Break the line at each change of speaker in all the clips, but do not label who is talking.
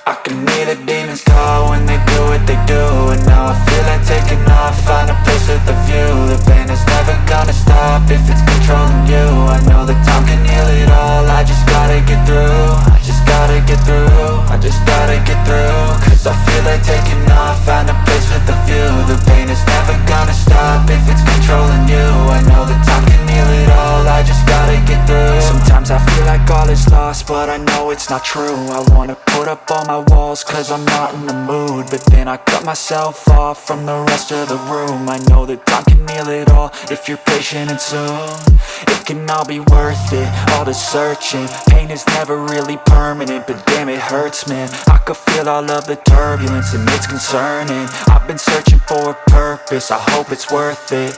I can hear the demons call when they do what they do. And now I feel like taking off, find a place with a view. The pain is never gonna stop if it's controlling you. I know that time can heal it all, I just gotta get through. I just gotta get through, I just gotta get through. Cause I feel like taking off, find a place with a view. The pain is never gonna stop if it's controlling you. I know that time can heal it all, I just gotta get through. Sometimes I feel like all is lost, but I know it's not true. I wanna put up all my walls cause I'm not in the mood, but then I cut myself off from the rest of the room. I know that time can heal it all if you're patient and soon it can all be worth it, all the searching. Pain is never really permanent, but damn it hurts, man. I could feel all of the turbulence and it's concerning. I've been searching for a purpose, I hope it's worth it.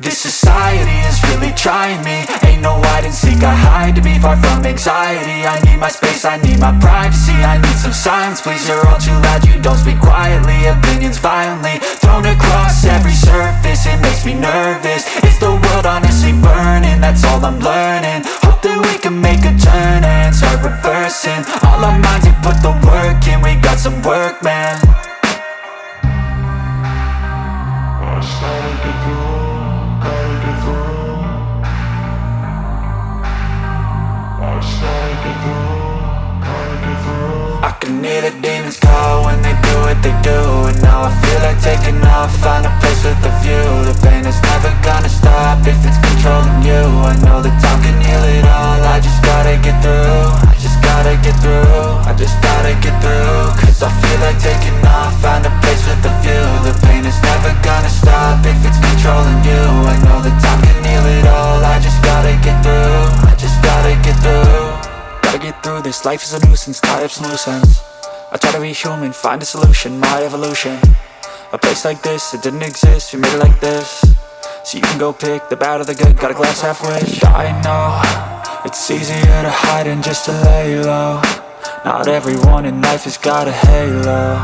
This society is really trying me. Ain't no hide and seek, I hide to be far from anxiety. I need my space, I need my privacy. I need some silence, please, you're all too loud. You don't speak quietly, opinions violently thrown across every surface. It makes me nervous, is the world honestly burning? That's all I'm learning. Hope that we can make a turn and start reversing all our minds and put the work in. We got some work, man. I can hear the demons call when they do what they do. And now I feel like taking off, find a place with a view. The pain is never gonna stop if it's controlling you. I know that time can heal it all, I just gotta get through. I just gotta get through, I just gotta get through. Cause I feel like taking off, find a place with a view. The pain is never gonna stop if it's controlling you. I know that time can heal it all, I just gotta get through. I just gotta get through. Gotta get through this, life is a nuisance, tie up some loose ends. I try to be human, find a solution, my evolution. A place like this, it didn't exist, we made it like this. So you can go pick the bad or the good, got a glass half wish. I know, it's easier to hide than just to lay low. Not everyone in life has got a halo.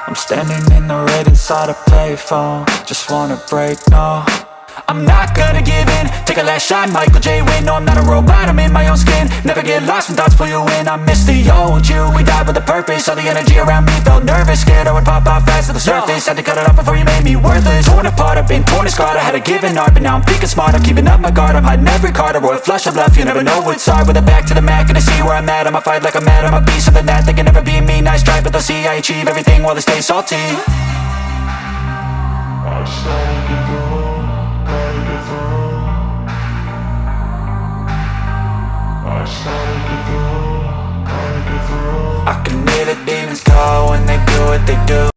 I'm standing in the red inside a payphone, just wanna break, no. I'm not gonna give in, take a last shot, Michael J. Win. No, I'm not a robot, I'm in my own skin. Never get lost when thoughts pull you in. I miss the old you, we died with a purpose. All the energy around me felt nervous, scared I would pop out fast to the surface. Had to cut it off before you made me worthless. Torn apart, I've been torn and scarred. I had a given art, but now I'm thinking smart. I'm keeping up my guard, I'm hiding every card. A royal flush of love, you never know what's hard. With a back to the mat, gonna see where I'm at. I'ma fight like I'm mad, I'ma be something that they can never be me. Nice try, but they'll see I achieve everything while they stay salty. I can hear the demons call when they do what they do.